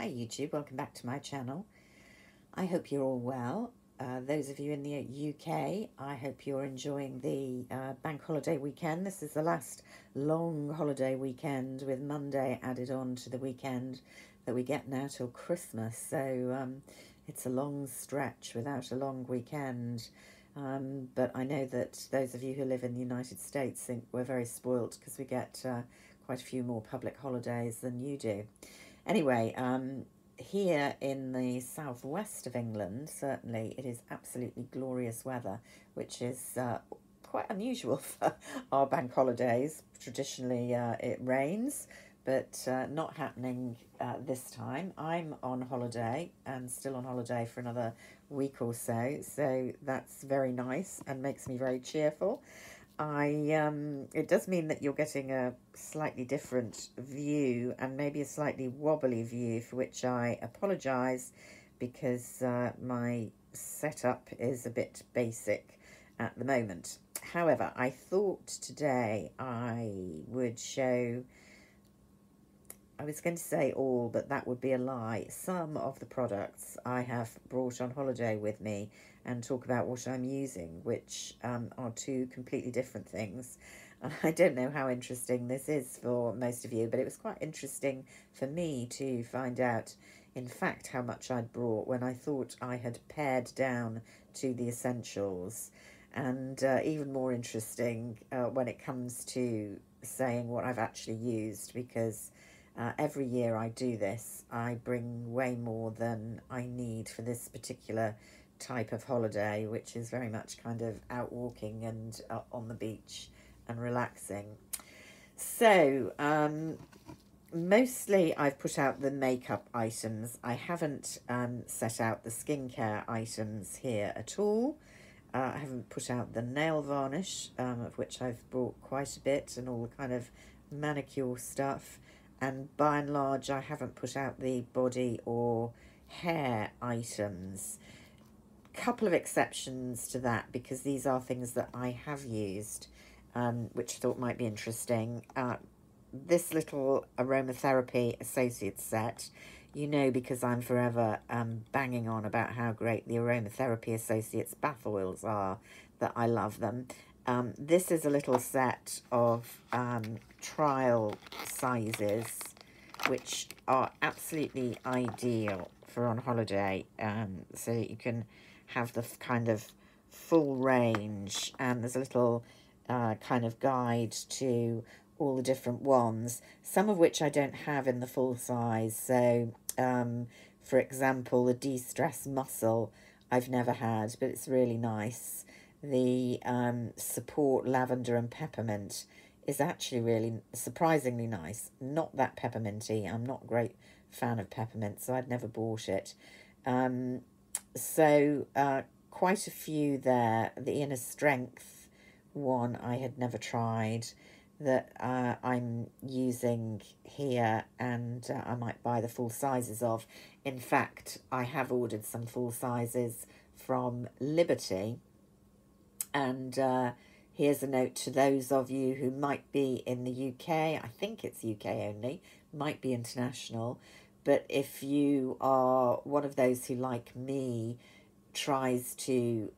Hi YouTube, welcome back to my channel. I hope you're all well. Those of you in the UK, I hope you're enjoying the bank holiday weekend. This is the last long holiday weekend with Monday added on to the weekend that we get now till Christmas. So it's a long stretch without a long weekend. But I know that those of you who live in the United States think we're very spoilt because we get quite a few more public holidays than you do. Anyway, here in the southwest of England, certainly it is absolutely glorious weather, which is quite unusual for our bank holidays. Traditionally, it rains, but not happening this time. I'm on holiday and still on holiday for another week or so that's very nice and makes me very cheerful. It does mean that you're getting a slightly different view and maybe a slightly wobbly view, for which I apologise because my setup is a bit basic at the moment. However, I thought today I would show, I was going to say all, but that would be a lie, some of the products I have brought on holiday with me and talk about what I'm using, which are two completely different things. And I don't know how interesting this is for most of you, but it was quite interesting for me to find out, in fact, how much I'd brought when I thought I had pared down to the essentials. And even more interesting when it comes to saying what I've actually used, because every year I do this, I bring way more than I need for this particular type of holiday, which is very much kind of out walking and on the beach and relaxing. So, mostly I've put out the makeup items. I haven't set out the skincare items here at all. I haven't put out the nail varnish, of which I've brought quite a bit, and all the kind of manicure stuff. And by and large, I haven't put out the body or hair items. Couple of exceptions to that, because these are things that I have used, which I thought might be interesting. This little aromatherapy associate set, you know, because I'm forever banging on about how great the aromatherapy associates bath oils are, that I love them. This is a little set of trial sizes, which are absolutely ideal for on holiday, so that you can have the kind of full range. And there's a little kind of guide to all the different ones, some of which I don't have in the full size. So, for example, the De-Stress Muscle I've never had, but it's really nice. The Support Lavender and Peppermint is actually really surprisingly nice. Not that pepperminty. I'm not a great fan of peppermint, so I'd never bought it. Quite a few there. The Inner Strength one I had never tried, that I'm using here, and I might buy the full sizes of. In fact, I have ordered some full sizes from Liberty. And here's a note to those of you who might be in the UK. I think it's UK only, might be international. But if you are one of those who, like me, tries to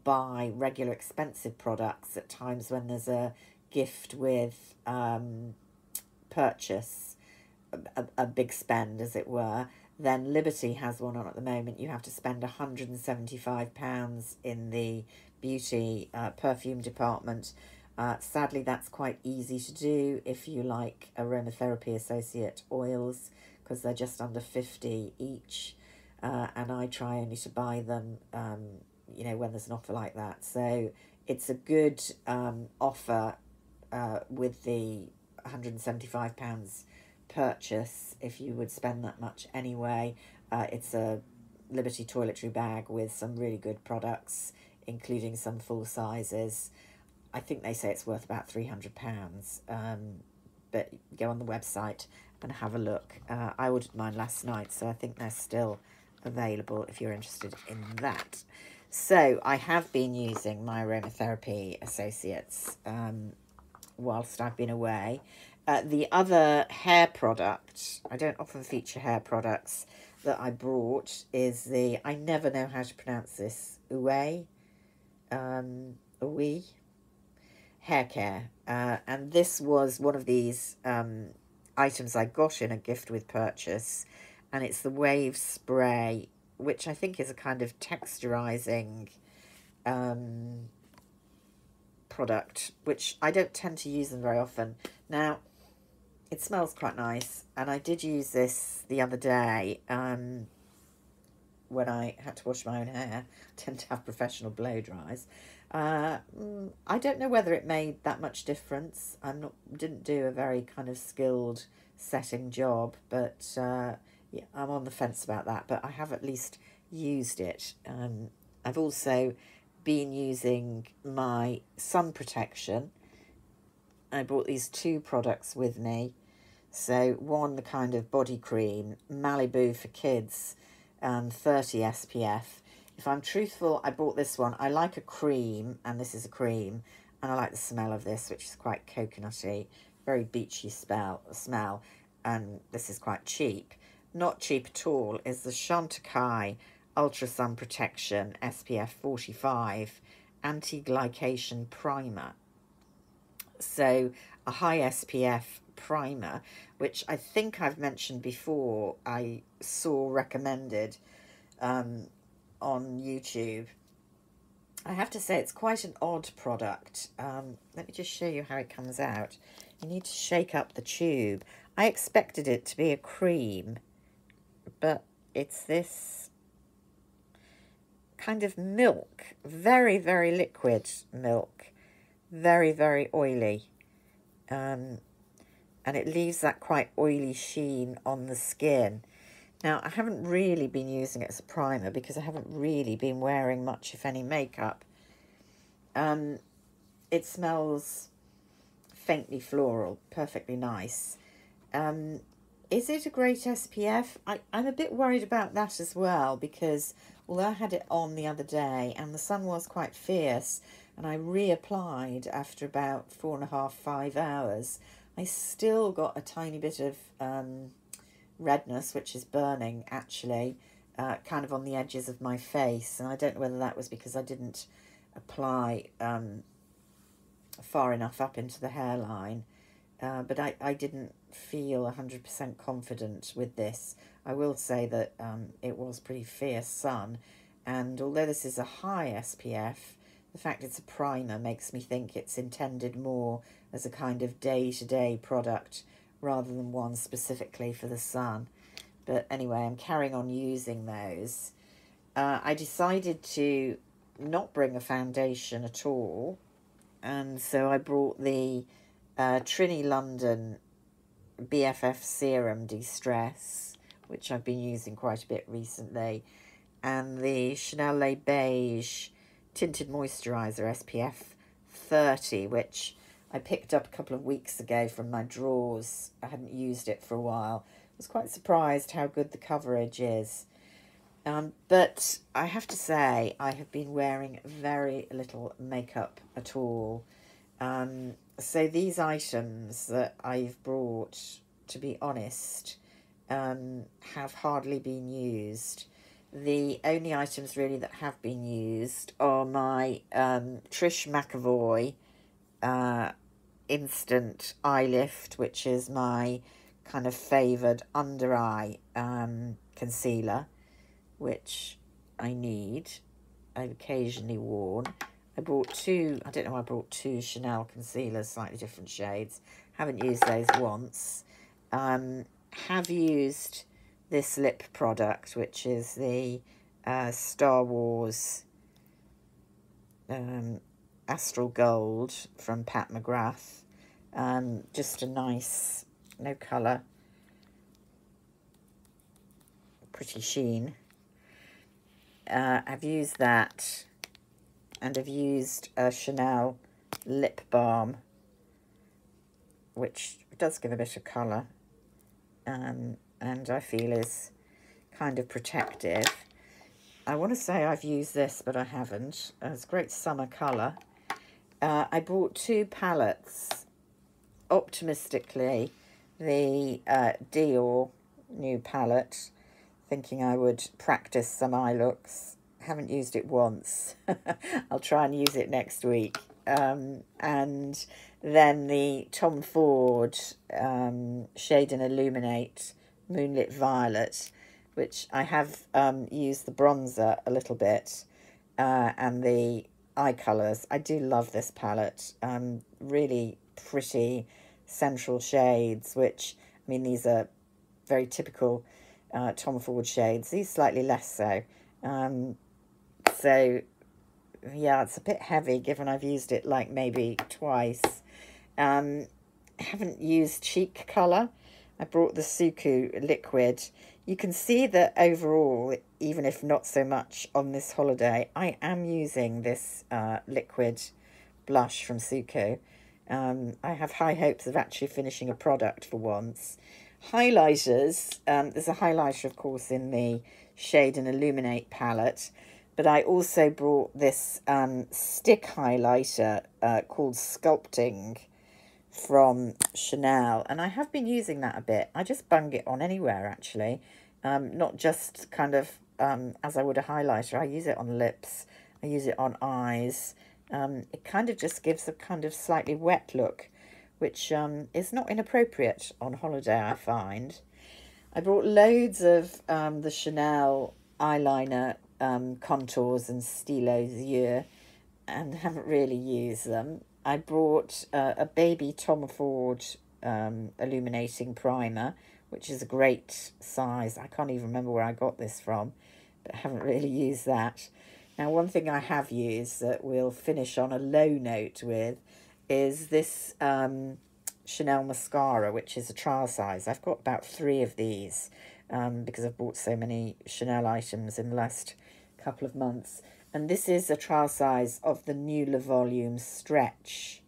buy regular expensive products at times when there's a gift with purchase, a big spend, as it were, then Liberty has one on at the moment. You have to spend £175 in the beauty perfume department. Sadly, that's quite easy to do if you like aromatherapy associate oils, because they're just under 50 each, and I try only to buy them you know, when there's an offer like that. So it's a good offer with the £175 purchase, if you would spend that much anyway. It's a Liberty toiletry bag with some really good products, including some full sizes. I think they say it's worth about £300, but go on the website and have a look. I ordered mine last night, so I think they're still available if you're interested in that. So I have been using my aromatherapy associates whilst I've been away, The other hair product, I don't often feature hair products, that I brought is the, I never know how to pronounce this, Ouai hair care. And this was one of these items I got in a gift with purchase, and it's the Wave Spray, which I think is a kind of texturizing product, which I don't tend to use them very often. Now, it smells quite nice, and I did use this the other day when I had to wash my own hair. I tend to have professional blow dries. I don't know whether it made that much difference. Didn't do a very kind of skilled setting job, but yeah, I'm on the fence about that. But I have at least used it. I've also been using my sun protection. I brought these two products with me. So one, the kind of body cream, Malibu for kids, 30 SPF. If I'm truthful, I bought this one. I like a cream, and this is a cream, and I like the smell of this, which is quite coconutty, very beachy smell, and this is quite cheap. Not cheap at all is the Chantakai Ultra Sun Protection SPF 45 Anti-Glycation Primer. So a high SPF primer, which I think I've mentioned before, I saw recommended on YouTube. I have to say it's quite an odd product. Let me just show you how it comes out. You need to shake up the tube. I expected it to be a cream, but it's this kind of milk, very, very liquid milk, very, very oily, and it leaves that quite oily sheen on the skin. Now, I haven't really been using it as a primer because I haven't really been wearing much, if any, makeup. It smells faintly floral, perfectly nice. Is it a great SPF? I'm a bit worried about that as well, because although I had it on the other day and the sun was quite fierce, and I reapplied after about 4.5, 5 hours, I still got a tiny bit of redness, which is burning actually, kind of on the edges of my face. And I don't know whether that was because I didn't apply far enough up into the hairline. But I didn't feel 100% confident with this. I will say that it was pretty fierce sun, and although this is a high SPF, the fact it's a primer makes me think it's intended more as a kind of day-to-day product rather than one specifically for the sun. But anyway, I'm carrying on using those. I decided to not bring a foundation at all, and so I brought the Trini London BFF Serum De-Stress, which I've been using quite a bit recently, and the Chanel Les Beige Tinted Moisturiser SPF 30, which I picked up a couple of weeks ago from my drawers. I hadn't used it for a while. I was quite surprised how good the coverage is. But I have to say, I have been wearing very little makeup at all. So these items that I've brought, to be honest, have hardly been used. The only items really that have been used are my Trish McAvoy Instant Eye Lift, which is my kind of favoured under eye concealer, which I need. I've occasionally worn. I bought two, I don't know why I brought two Chanel concealers, slightly different shades. Haven't used those once. Have used this lip product, which is the Star Wars Astral Gold from Pat McGrath. Just a nice, no colour, pretty sheen. I've used that, and I've used a Chanel lip balm, which does give a bit of colour, and I feel is kind of protective. I want to say I've used this, but I haven't. It's great summer colour. I bought two palettes optimistically the Dior new palette, thinking I would practice some eye looks. Haven't used it once. I'll try and use it next week. And then the Tom Ford Shade and Illuminate Moonlit Violet, which I have used the bronzer a little bit, and the eye colours. I do love this palette. Really pretty central shades, which, I mean, these are very typical Tom Ford shades. These slightly less so. So, yeah, it's a bit heavy given I've used it like maybe twice. I haven't used cheek colour. I brought the Suku liquid. You can see that overall, even if not so much on this holiday, I am using this liquid blush from Suku. I have high hopes of actually finishing a product for once. Highlighters, there's a highlighter, of course, in the Shade and Illuminate palette, but I also brought this stick highlighter called Sculpting from Chanel, and I have been using that a bit. I just bung it on anywhere, actually, not just kind of as I would a highlighter. I use it on lips, I use it on eyes. It kind of just gives a kind of slightly wet look, which is not inappropriate on holiday, I find. I brought loads of the Chanel eyeliner contours and stylos yeux, and haven't really used them. I brought a baby Tom Ford illuminating primer, which is a great size. I can't even remember where I got this from, but I haven't really used that. Now, one thing I have used that we'll finish on a low note with is this Chanel mascara, which is a trial size. I've got about 3 of these because I've bought so many Chanel items in the last couple of months. And this is a trial size of the new Le Volume Stretch.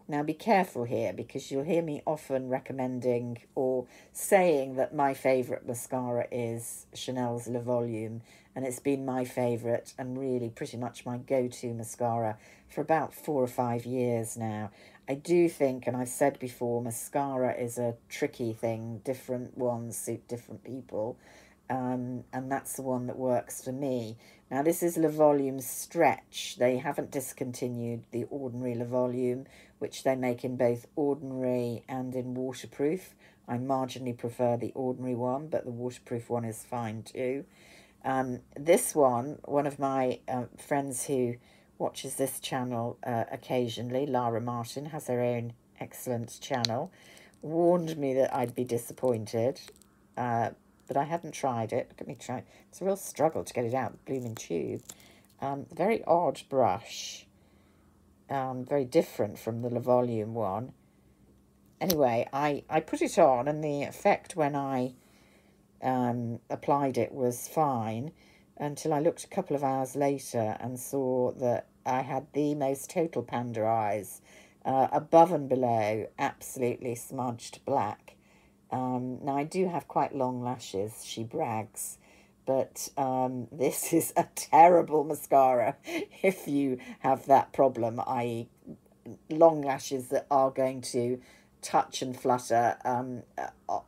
Now, be careful here, because you'll hear me often recommending or saying that my favourite mascara is Chanel's Le Volume, and it's been my favourite and really pretty much my go-to mascara for about 4 or 5 years now. I do think, and I've said before, mascara is a tricky thing. Different ones suit different people. And that's the one that works for me. Now, this is Le Volume Stretch. They haven't discontinued the ordinary Le Volume, which they make in both ordinary and in waterproof. I marginally prefer the ordinary one, but the waterproof one is fine too. This one of my friends who watches this channel occasionally, Lara Martin, has her own excellent channel, warned me that I'd be disappointed. But I hadn't tried it. Look at me try. It's a real struggle to get it out of the blooming tube. Very odd brush. Very different from the Le Volume one. Anyway, I put it on, and the effect when I applied it was fine until I looked a couple of hours later and saw that I had the most total panda eyes. Above and below, absolutely smudged black. Now, I do have quite long lashes, she brags, but this is a terrible mascara if you have that problem, i.e. long lashes that are going to touch and flutter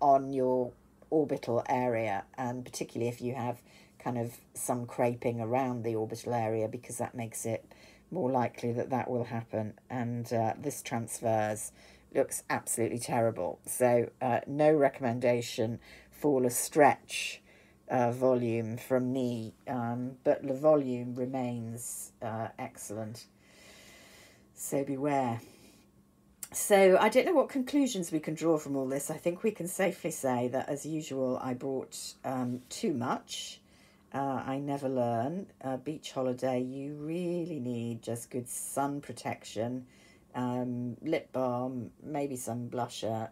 on your orbital area, and particularly if you have kind of some creping around the orbital area, because that makes it more likely that that will happen, and this transfers. Looks absolutely terrible. So no recommendation for Le Stretch volume from me, but Le Volume remains excellent. So beware. So I don't know what conclusions we can draw from all this. I think we can safely say that, as usual, I brought too much. I never learn. Beach holiday, you really need just good sun protection. Lip balm, maybe some blusher,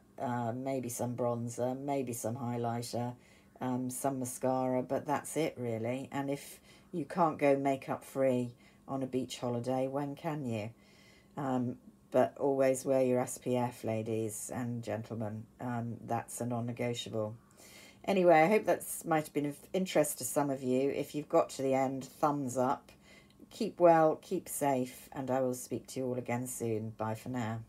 maybe some bronzer, maybe some highlighter, some mascara, but that's it really. And if you can't go makeup free on a beach holiday, when can you? But always wear your SPF, ladies and gentlemen. That's a non-negotiable. Anyway, I hope that might have been of interest to some of you. If you've got to the end, thumbs up. Keep well, keep safe, and I will speak to you all again soon. Bye for now.